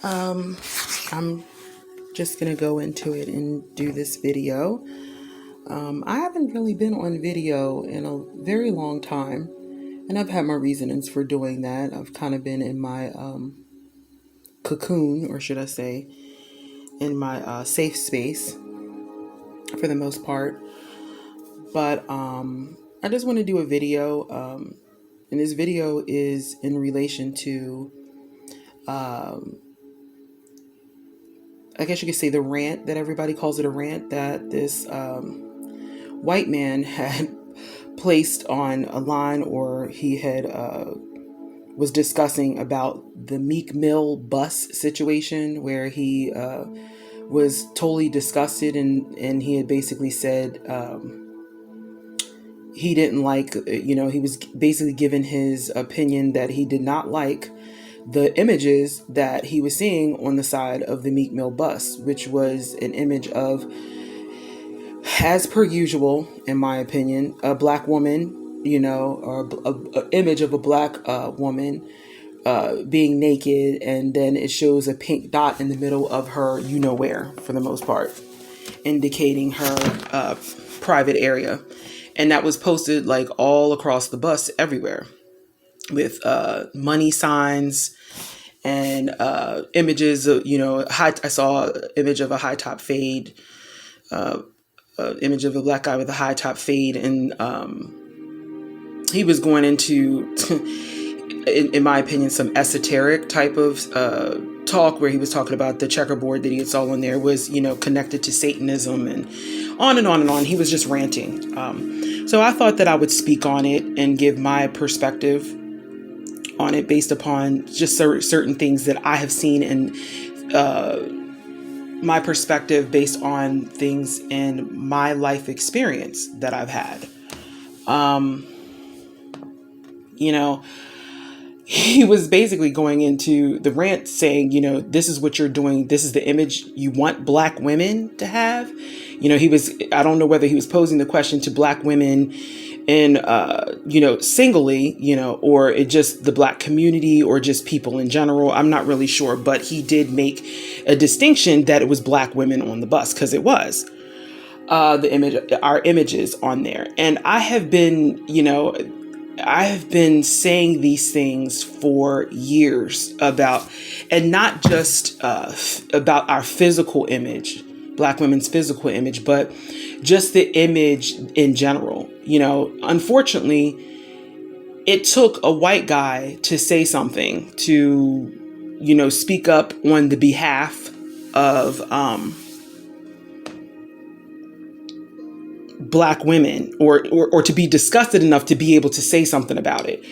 Um, I'm just gonna go into it and do this video. I haven't really been on video in a very long time, and I've had my reasonings for doing that. I've kind of been in my cocoon, or should I say, in my safe space for the most part. But I just want to do a video, and this video is in relation to, I guess you could say, the rant that everybody calls it a rant that this white man had placed on a line, or he had was discussing about the Meek Mill bus situation, where he was totally disgusted, and he had basically said he didn't like, he was basically given his opinion that he did not like the images that he was seeing on the side of the Meek Mill bus, which was an image of, as per usual, in my opinion, a black woman, or a image of a black woman being naked, and then it shows a pink dot in the middle of her, where, for the most part, indicating her private area. And that was posted like all across the bus, everywhere, with money signs and images of, I saw an image of a high top fade, image of a black guy with a high top fade, and he was going into, in my opinion, some esoteric type of talk, where he was talking about the checkerboard that he had saw on there was, connected to Satanism, and on and on and on. He was just ranting. So I thought that I would speak on it and give my perspective on it based upon just certain things that I have seen, and my perspective based on things in my life experience that I've had. He was basically going into the rant saying, this is what you're doing. This is the image you want black women to have. I don't know whether he was posing the question to black women in, singly, or it just the black community, or just people in general. I'm not really sure, but he did make a distinction that it was black women on the bus, because it was our images on there. And I have been saying these things for years about, and not just about our physical image, black women's physical image, but just the image in general. Unfortunately, it took a white guy to say something, to, speak up on the behalf of black women, or to be disgusted enough to be able to say something about it.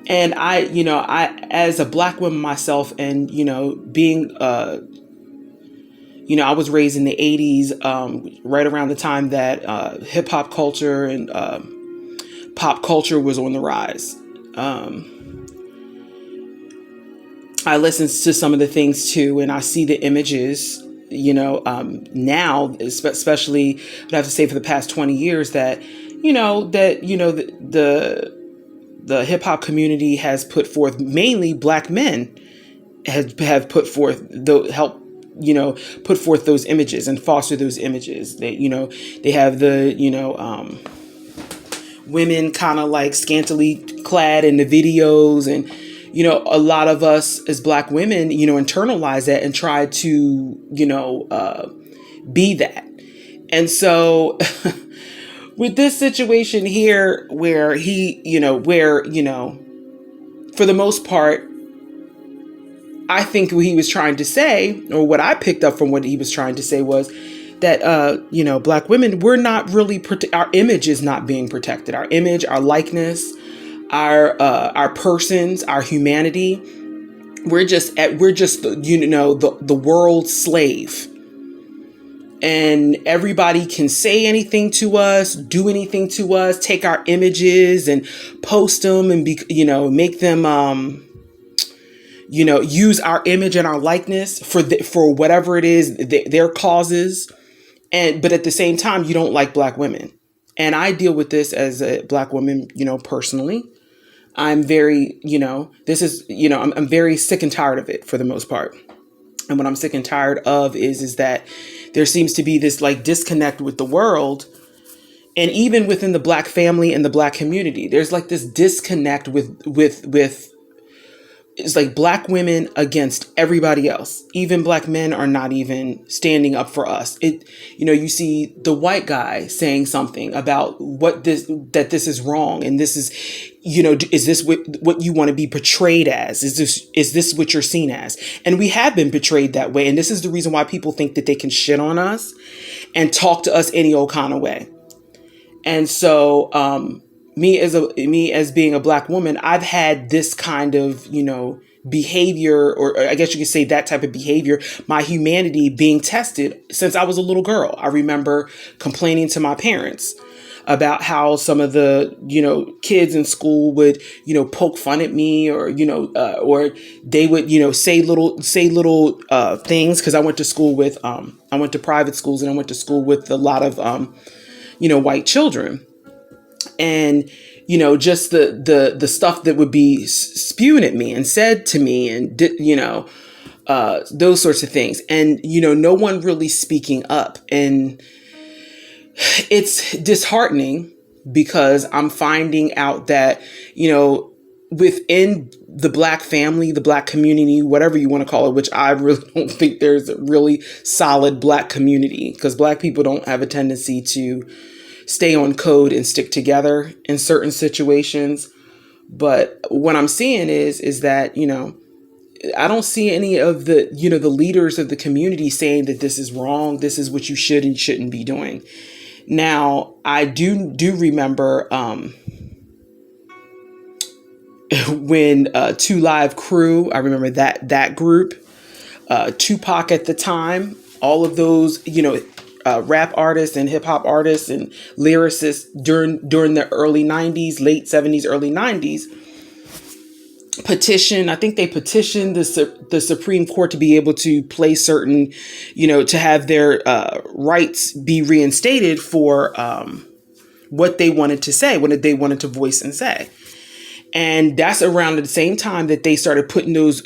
And I as a black woman myself, and, being, I was raised in the 80s, right around the time that hip hop culture and pop culture was on the rise. I listen to some of the things too, and I see the images, now, especially, I'd have to say for the past 20 years, that, the hip hop community has put forth, mainly black men have put forth, put forth those images and foster those images. They have the, women kind of like scantily clad in the videos, and, a lot of us as black women, internalize that and try to, be that. And so with this situation here, where he, for the most part, I think what he was trying to say, or what I picked up from what he was trying to say, was that, black women, we're not really, our image is not being protected. Our image, our likeness, our persons, our humanity. We're just the world's slave, and everybody can say anything to us, do anything to us, take our images and post them, and make them, use our image and our likeness for whatever it is, their causes. But at the same time, you don't like black women. And I deal with this as a black woman, personally. I'm very, I'm very sick and tired of it, for the most part. And what I'm sick and tired of is that there seems to be this like disconnect with the world. And even within the Black family and the Black community, there's like this disconnect with it's like Black women against everybody else. Even Black men are not even standing up for us. You see the white guy saying something about that this is wrong. And this is, is this what you want to be portrayed as? Is this what you're seen as? And we have been portrayed that way. And this is the reason why people think that they can shit on us and talk to us any old kind of way. And so, me as being a Black woman, I've had this kind of, behavior, or I guess you could say that type of behavior, my humanity being tested since I was a little girl. I remember complaining to my parents about how some of the, kids in school would, poke fun at me, or, or they would, say little things. Cause I went to school with, I went to private schools, and I went to school with a lot of, white children. And, just the stuff that would be spewing at me and said to me, and, those sorts of things. And, no one really speaking up. And it's disheartening, because I'm finding out that, within the Black family, the Black community, whatever you want to call it, which I really don't think there's a really solid Black community, because Black people don't have a tendency to stay on code and stick together in certain situations. But what I'm seeing is that, I don't see any of the, the leaders of the community saying that this is wrong. This is what you should and shouldn't be doing. Now, I do remember when 2 Live Crew, I remember that group, Tupac at the time, all of those, rap artists and hip hop artists and lyricists during the early 90s, late 70s, early 90s, I think they petitioned the Supreme Court to be able to play certain, to have their rights be reinstated for what they wanted to say, what they wanted to voice and say. And that's around the same time that they started putting those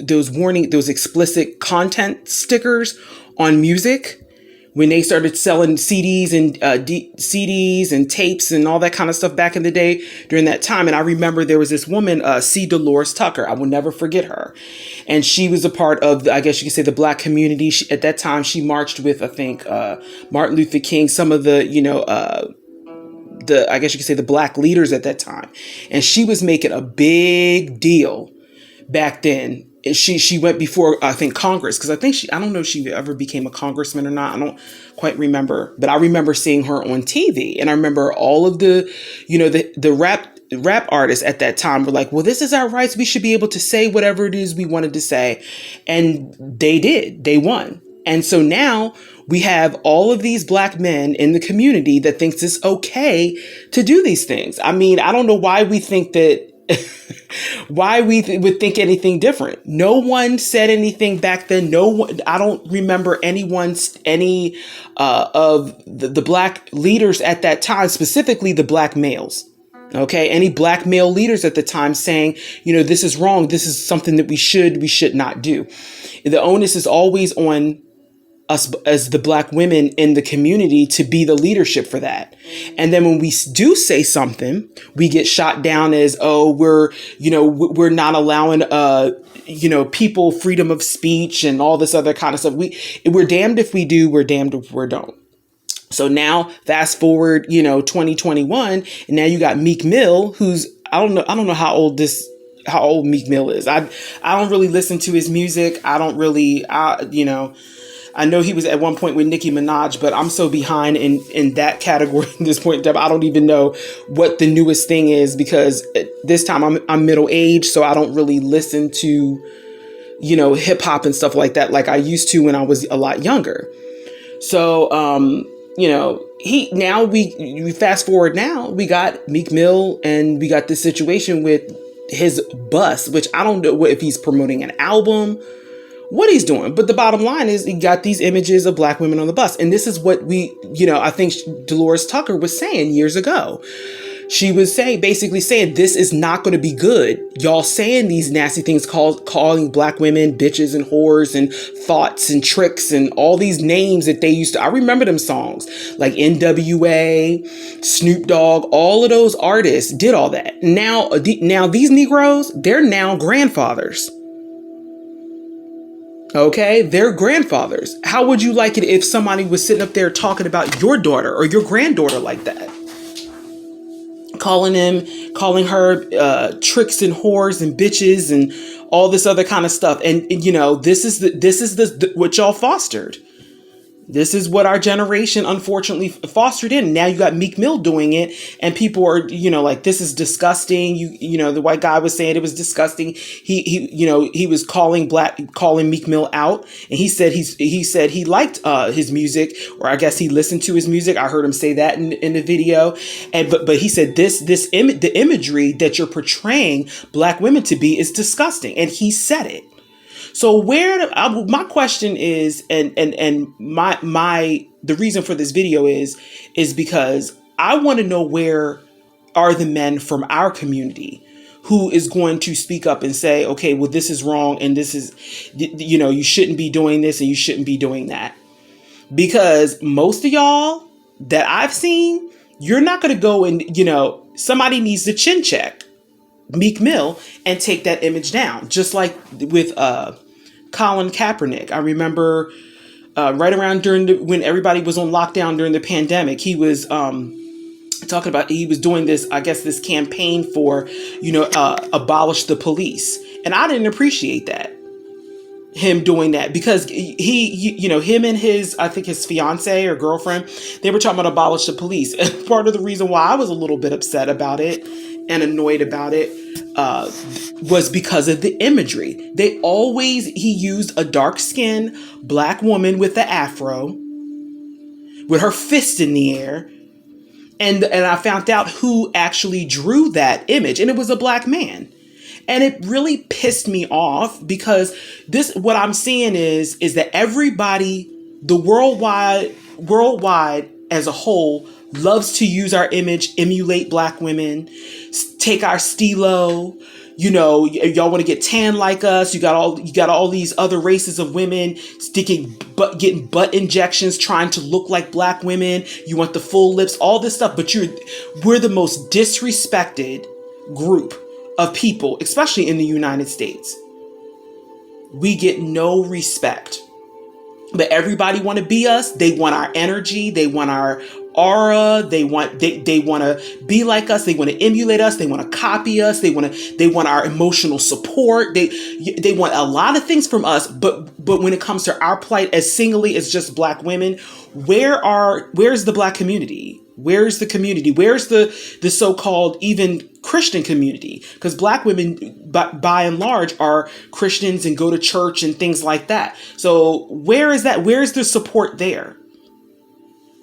explicit content stickers on music, when they started selling CDs and CDs and tapes and all that kind of stuff back in the day during that time. And I remember there was this woman, C. Dolores Tucker. I will never forget her. And she was a part of, I guess you could say, the Black community. At that time, she marched with, I think, Martin Luther King, some of the, I guess you could say, the Black leaders at that time. And she was making a big deal back then. And she went before, I think, Congress, because I don't know if she ever became a congressman or not. I don't quite remember, but I remember seeing her on TV. And I remember all of the, the rap artists at that time were like, well, this is our rights. We should be able to say whatever it is we wanted to say. And they did. They won. And so now we have all of these Black men in the community that thinks it's okay to do these things. I mean, I don't know why we think that why we would think anything different. No one said anything back then. No one, I don't remember any of the Black leaders at that time, specifically the Black males. Okay. Any Black male leaders at the time saying, this is wrong. This is something that we should not do. The onus is always on us as the Black women in the community to be the leadership for that. And then when we do say something, we get shot down as, oh, we're not allowing, people freedom of speech and all this other kind of stuff. We're damned if we do, we're damned if we don't. So now fast forward, 2021, and now you got Meek Mill, who's, I don't know how old Meek Mill is. I don't really listen to his music. I don't really, I know he was at one point with Nicki Minaj, but I'm so behind in that category at this point. I don't even know what the newest thing is, because at this time I'm middle aged, so I don't really listen to, hip hop and stuff like that like I used to when I was a lot younger. So, we fast forward now, we got Meek Mill, and we got this situation with his bus, which I don't know if he's promoting an album, what he's doing. But the bottom line is he got these images of Black women on the bus. And this is what I think Dolores Tucker was saying years ago. She was basically saying, this is not going to be good. Y'all saying these nasty things, calling black women bitches and whores and thoughts and tricks and all these names that they used to. I remember them songs like NWA, Snoop Dogg, all of those artists did all that. Now these Negroes, they're now grandfathers. Okay, they're grandfathers. How would you like it if somebody was sitting up there talking about your daughter or your granddaughter like that? Calling her tricks and whores and bitches and all this other kind of stuff. And this is what y'all fostered. This is what our generation unfortunately fostered in. Now you got Meek Mill doing it, and people are, like, this is disgusting. The white guy was saying it was disgusting. He was calling Meek Mill out, and he said he liked his music, or I guess he listened to his music. I heard him say that in the video, but he said the imagery that you're portraying black women to be is disgusting, and he said it. So my question is, and the reason for this video is because I want to know, where are the men from our community who is going to speak up and say, okay, well, this is wrong, and this is, you shouldn't be doing this and you shouldn't be doing that. Because most of y'all that I've seen, you're not going to go and, somebody needs to chin check Meek Mill and take that image down. Just like with Colin Kaepernick. I remember right around when everybody was on lockdown during the pandemic, he was talking about, he was doing this campaign for, abolish the police. And I didn't appreciate that. Him doing that, because him and his fiance or girlfriend, they were talking about abolish the police. And part of the reason why I was a little bit upset about it and annoyed about it was because of the imagery. He used a dark-skinned black woman with the afro, with her fist in the air. And I found out who actually drew that image, and it was a black man. And it really pissed me off, because what I'm seeing is that everybody, the worldwide as a whole, loves to use our image, emulate black women, take our stilo. Y'all want to get tan like us. You got all these other races of women getting butt injections, trying to look like black women. You want the full lips, all this stuff. But we're the most disrespected group of people, especially in the United States. We get no respect. But everybody want to be us. They want our energy. They want our aura. They want to be like us. They want to emulate us. They want to copy us. They want our emotional support. They want a lot of things from us. But when it comes to our plight as singly as just black women, where's the black community? Where's the community? Where's the so-called even Christian community? Because black women, by and large, are Christians and go to church and things like that. So where is that? Where's the support there?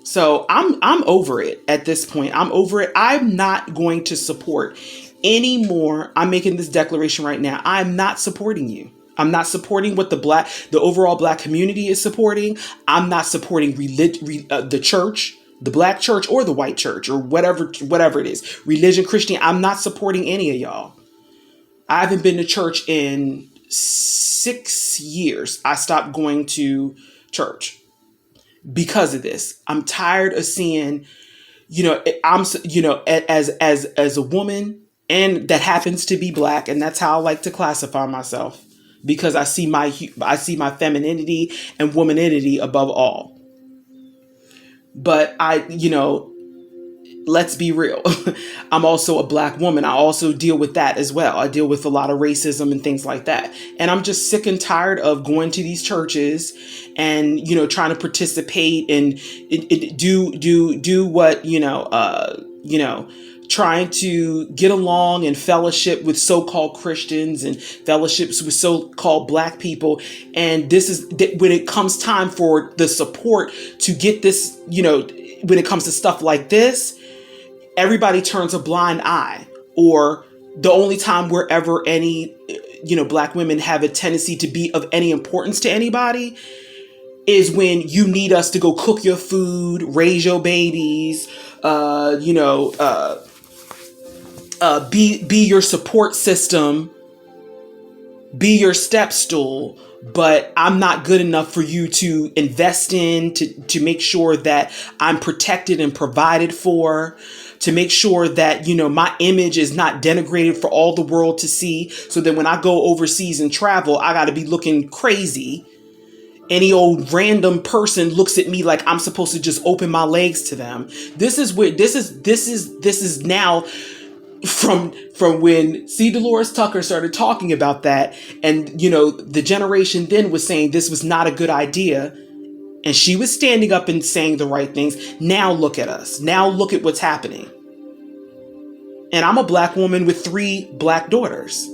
So I'm over it at this point. I'm over it. I'm not going to support anymore. I'm making this declaration right now. I'm not supporting you. I'm not supporting what the overall black community is supporting. I'm not supporting the church, the black church, or the white church, or whatever it is, religion, Christian. I'm not supporting any of y'all. I haven't been to church in 6 years. I stopped going to church because of this. I'm tired of seeing, as a woman, and that happens to be black, and that's how I like to classify myself, because I see my femininity and womanity above all. But let's be real. I'm also a black woman. I also deal with that as well. I deal with a lot of racism and things like that. And I'm just sick and tired of going to these churches and, trying to participate and do what, trying to get along and fellowship with so-called Christians and fellowships with so-called black people. And this is when it comes time for the support to get this, when it comes to stuff like this, everybody turns a blind eye. Or the only time where ever any, black women have a tendency to be of any importance to anybody is when you need us to go cook your food, raise your babies, be your support system, be your step stool, but I'm not good enough for you to invest in, to make sure that I'm protected and provided for, to make sure that, my image is not denigrated for all the world to see. So that when I go overseas and travel, I got to be looking crazy. Any old random person looks at me like I'm supposed to just open my legs to them. This is now from when C. Dolores Tucker started talking about that, and the generation then was saying this was not a good idea, and she was standing up and saying the right things. Now look at us. Now look at what's happening. And I'm a black woman with 3 black daughters.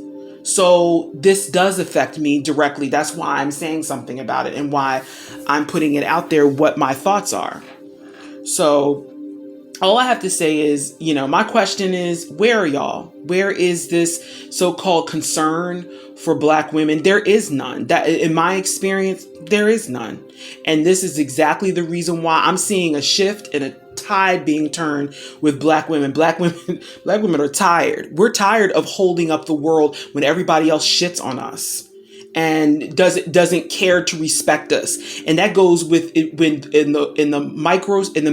So this does affect me directly. That's why I'm saying something about it and why I'm putting it out there, what my thoughts are. So all I have to say is, my question is, where are y'all? Where is this so-called concern for black women? There is none. That, in my experience, there is none. And this is exactly the reason why I'm seeing a shift and a tide being turned with black women. Black women are tired. We're tired of holding up the world when everybody else shits on us and doesn't care to respect us. And that goes with it when in the macro sense,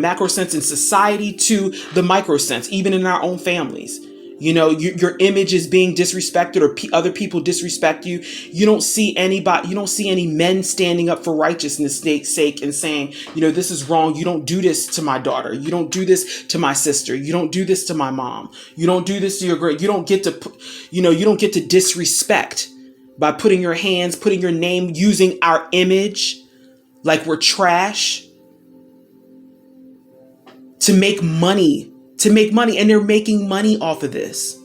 macro sense in society, to the micro sense, even in our own families. Your image is being disrespected, or other people disrespect you. You don't see anybody, you don't see any men standing up for righteousness' sake and saying, this is wrong. You don't do this to my daughter. You don't do this to my sister. You don't do this to my mom. You don't do this to your girl. You don't get to disrespect by putting your name, using our image like we're trash to make money. And they're making money off of this.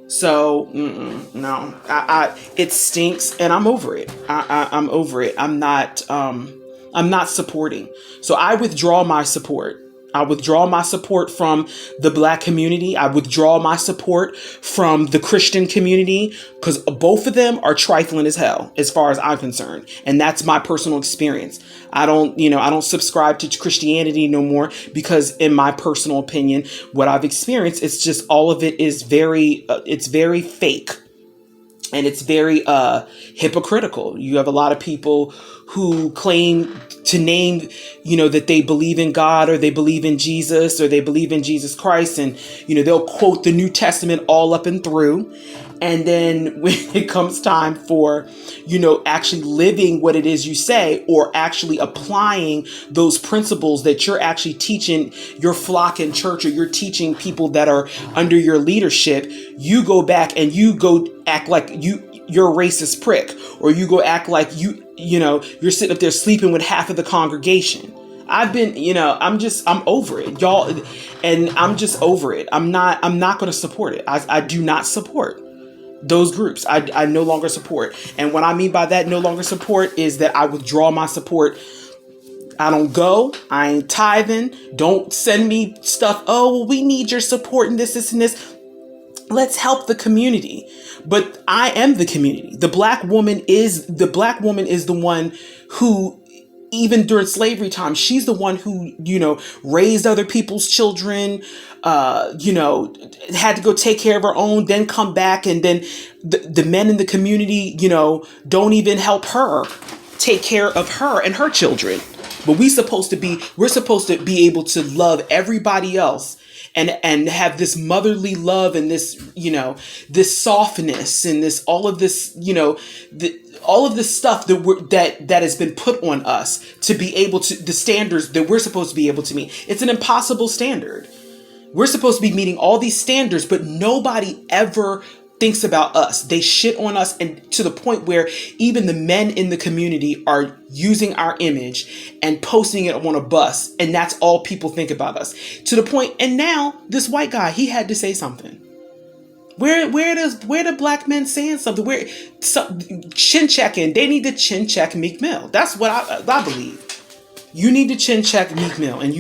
So, no, it stinks, and I'm over it. I'm over it. I'm not supporting. So I withdraw my support. I withdraw my support from the black community. I withdraw my support from the Christian community, because both of them are trifling as hell as far as I'm concerned. And that's my personal experience. I don't subscribe to Christianity no more, because in my personal opinion, what I've experienced, it's just all of it is it's very fake. And it's very hypocritical. You have a lot of people who claim to name, that they believe in God, or they believe in Jesus, or they believe in Jesus Christ. And, they'll quote the New Testament all up and through. And then when it comes time for, actually living what it is you say, or actually applying those principles that you're actually teaching your flock in church, or you're teaching people that are under your leadership, you go back and you go act like you're a racist prick, or you go act like you're sitting up there sleeping with half of the congregation. I've been, I'm over it, y'all. And I'm just over it. I'm not going to support it. I do not support those groups. I no longer support. And what I mean by that, no longer support, is that I withdraw my support. I don't go. I ain't tithing. Don't send me stuff. Oh, well, we need your support in this, and this. Let's help the community. But I am the community. The black woman is the one who, even during slavery time, she's the one who, raised other people's children, had to go take care of her own, then come back. And then the men in the community, don't even help her take care of her and her children. But we're supposed to be able to love everybody else and have this motherly love, and this, this softness, and this, all of this, all of this stuff that has been put on us to be able to, the standards that we're supposed to be able to meet. It's an impossible standard. We're supposed to be meeting all these standards, but nobody ever thinks about us. They shit on us, and to the point where even the men in the community are using our image and posting it on a bus, and that's all people think about us. To the point, and now this white guy, he had to say something. Where the black men saying something? Chin checking? They need to chin check Meek Mill. That's what I believe. You need to chin check Meek Mill, and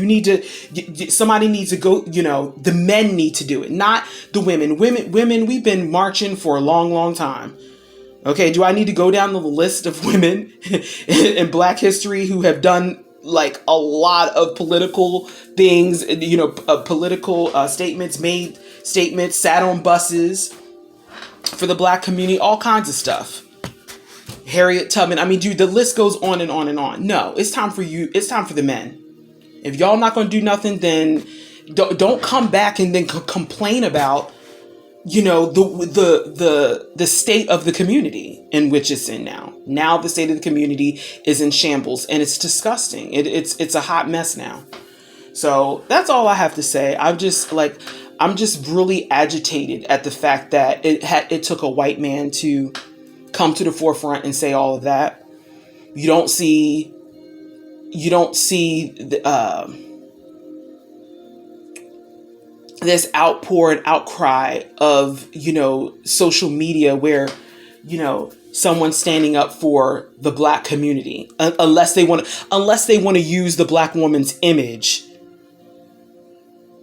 somebody needs to go, the men need to do it, not the women. Women, we've been marching for a long, long time. Okay, do I need to go down the list of women in Black history who have done like a lot of political things, political statements, sat on buses for the black community, all kinds of stuff. Harriet Tubman. I mean, dude, the list goes on and on and on. No, it's time for you. It's time for the men. If y'all not going to do nothing, then don't come back and then complain about, the state of the community in which it's in now. Now the state of the community is in shambles, and it's disgusting. It's a hot mess now. So that's all I have to say. I'm just really agitated at the fact that it took a white man to come to the forefront and say all of that. You don't see this outpour and outcry of, social media where, someone's standing up for the black community, unless they want to use the black woman's image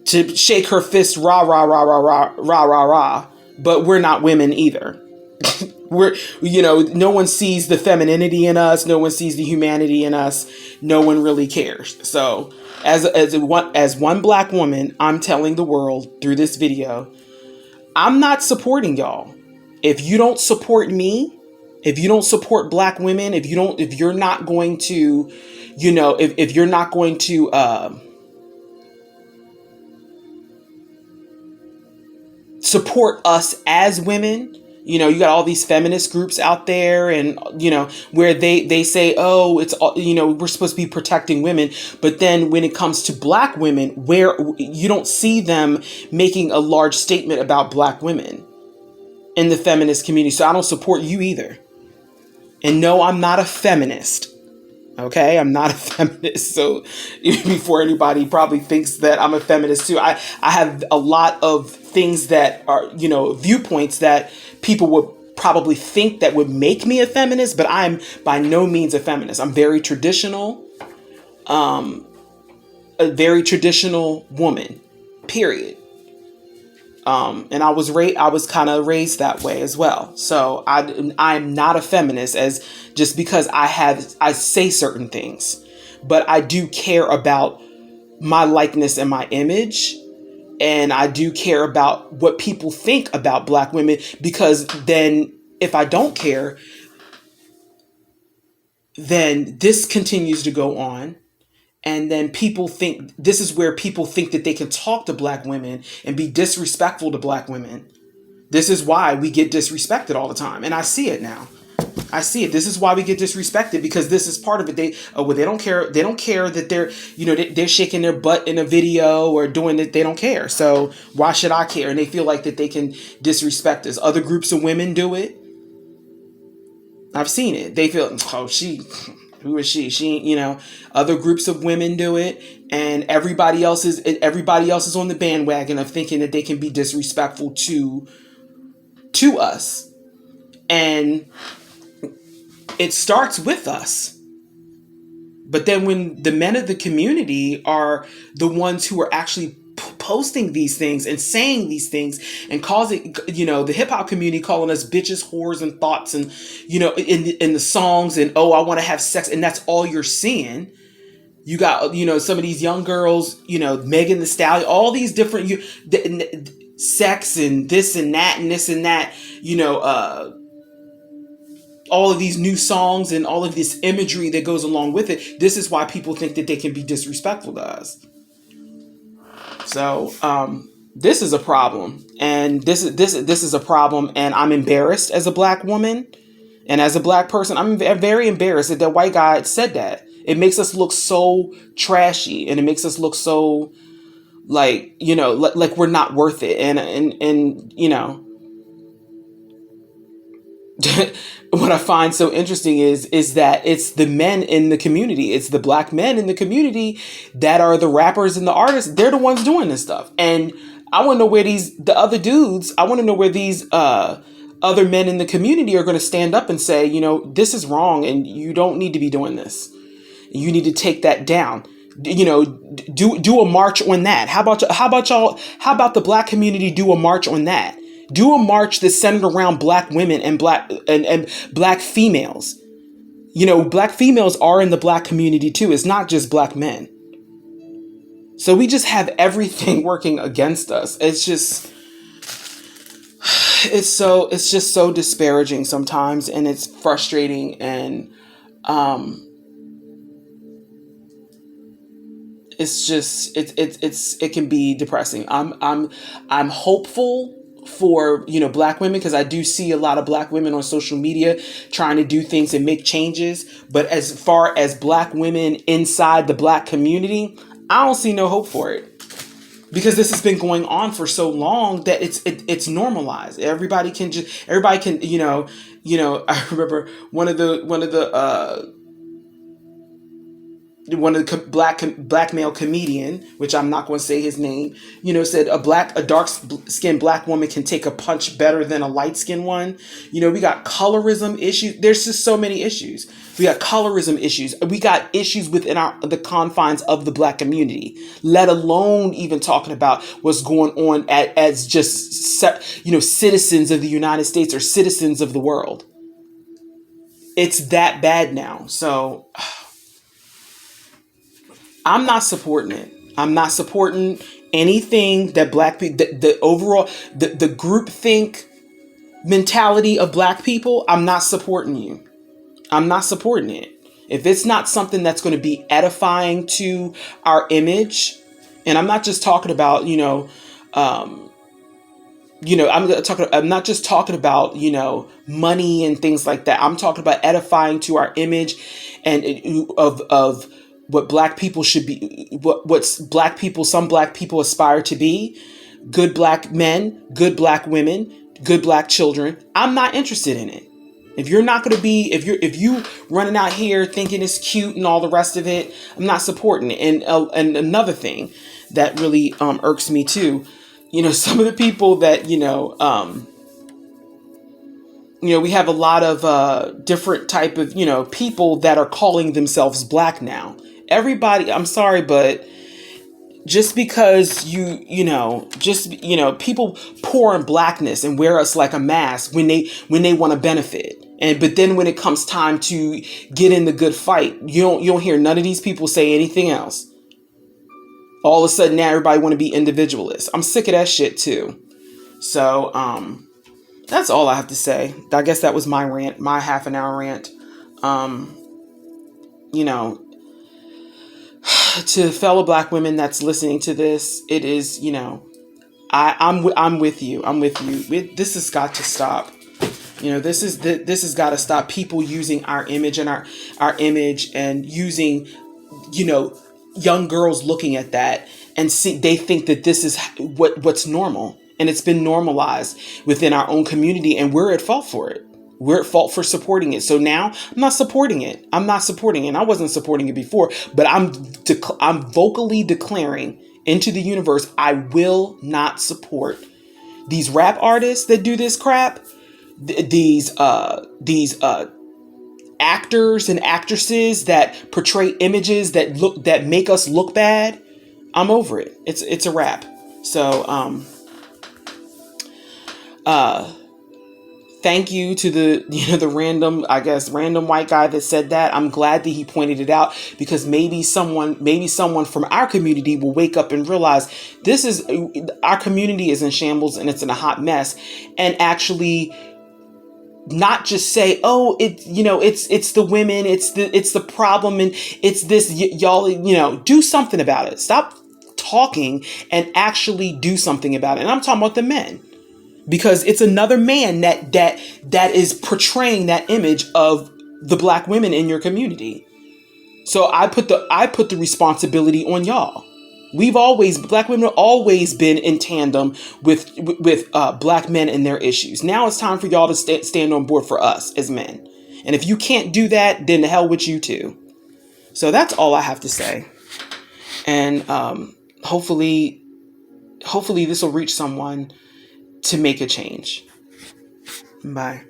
to shake her fist, rah, rah, rah, rah, rah, rah, rah, rah. But we're not women either. No one sees the femininity in us. No one sees the humanity in us. No one really cares. So as one black woman, I'm telling the world through this video, I'm not supporting y'all. If you don't support me, if you don't support black women, if you're not going to, if you're not going to, support us as women, you got all these feminist groups out there and, where they say, oh, it's, we're supposed to be protecting women. But then when it comes to black women, where you don't see them making a large statement about black women in the feminist community. So I don't support you either. And no, I'm not a feminist. Okay, I'm not a feminist. So before anybody probably thinks that I'm a feminist too, I have a lot of things that are, viewpoints that people would probably think that would make me a feminist, but I'm by no means a feminist. I'm very traditional, a very traditional woman, period. And I was kind of raised that way as well. So I'm not a feminist as just because I say certain things, but I do care about my likeness and my image. And I do care about what people think about black women, because then if I don't care, then this continues to go on. And then this is where people think that they can talk to black women and be disrespectful to black women. This is why we get disrespected all the time. And I see it now. I see it. This is why we get disrespected, because this is part of it. They don't care. They don't care that they're shaking their butt in a video or doing it. They don't care. So why should I care? And they feel like that they can disrespect us. Other groups of women do it. I've seen it. They feel, who is she? Other groups of women do it, and everybody else is on the bandwagon of thinking that they can be disrespectful to us. And it starts with us. But then when the men of the community are the ones who are actually posting these things and saying these things and causing, the hip hop community calling us bitches, whores, and thoughts, and, in the songs, and, oh, I want to have sex. And that's all you're seeing. You got, some of these young girls, Megan Thee Stallion, all these different, sex and this and that and this and that, all of these new songs and all of this imagery that goes along with it. This is why people think that they can be disrespectful to us. So, this is a problem, and this is a problem, and I'm embarrassed as a black woman and as a black person. I'm very embarrassed that white guy said that. It makes us look so trashy, and it makes us look so like we're not worth it. And what I find so interesting is that it's the men in the community. It's the black men in the community that are the rappers and the artists. They're the ones doing this stuff. And I want to know where these other men in the community are going to stand up and say, this is wrong and you don't need to be doing this. You need to take that down. Do a march on that. How about the black community do a march on that? Do a march that's centered around black women and black females. Black females are in the black community too. It's not just black men. So we just have everything working against us. It's just so disparaging sometimes, and it's frustrating, and it can be depressing. I'm hopeful for black women, because I do see a lot of black women on social media trying to do things and make changes, but as far as black women inside the black community, I don't see no hope for it, because this has been going on for so long that it's normalized. Everybody can I remember one of the black male comedian, which I'm not going to say his name, said a dark skinned black woman can take a punch better than a light skinned one. We got colorism issues. There's just so many issues. We got colorism issues. We got issues within the confines of the black community, let alone even talking about what's going on as just, citizens of the United States or citizens of the world. It's that bad now. So I'm not supporting it. I'm not supporting anything that black people, the overall, the groupthink mentality of black people. I'm not supporting you. I'm not supporting it. If it's not something that's going to be edifying to our image, and I'm not just talking about, I'm not just talking about, money and things like that. I'm talking about edifying to our image and of what black people should be, what's black people, some black people aspire to be: good black men, good black women, good black children. I'm not interested in it. If you're not going to be, if you running out here thinking it's cute and all the rest of it, I'm not supporting it. And another thing that really irks me too, some of the people that, we have a lot of different type of, people that are calling themselves black now. Everybody, I'm sorry, but just because people pour in blackness and wear us like a mask when they want to benefit. But then when it comes time to get in the good fight, you don't hear none of these people say anything else. All of a sudden now everybody want to be individualists. I'm sick of that shit too. So that's all I have to say. I guess that was my rant, my half an hour rant. To fellow black women that's listening to this, it is, I'm with you. I'm with you. This has got to stop. This has got to stop. People using our image and our image, and using, young girls looking at that and they think that this is what's normal, and it's been normalized within our own community, and we're at fault for it. We're at fault for supporting it. So now I'm not supporting it. I'm not supporting it. I wasn't supporting it before, but I'm vocally declaring into the universe, I will not support these rap artists that do this crap. These actors and actresses that portray images that make us look bad. I'm over it. It's a wrap. So thank you to the random white guy that said that. I'm glad that he pointed it out, because maybe someone from our community will wake up and realize our community is in shambles and it's in a hot mess, and actually not just say, oh, it's the women, it's the problem, and it's this, y'all, do something about it. Stop talking and actually do something about it. And I'm talking about the men. Because it's another man that is portraying that image of the black women in your community. So I put the responsibility on y'all. Black women have always been in tandem with black men and their issues. Now it's time for y'all to stand on board for us as men. And if you can't do that, then the hell with you too. So that's all I have to say. And hopefully this will reach someone to make a change. Bye.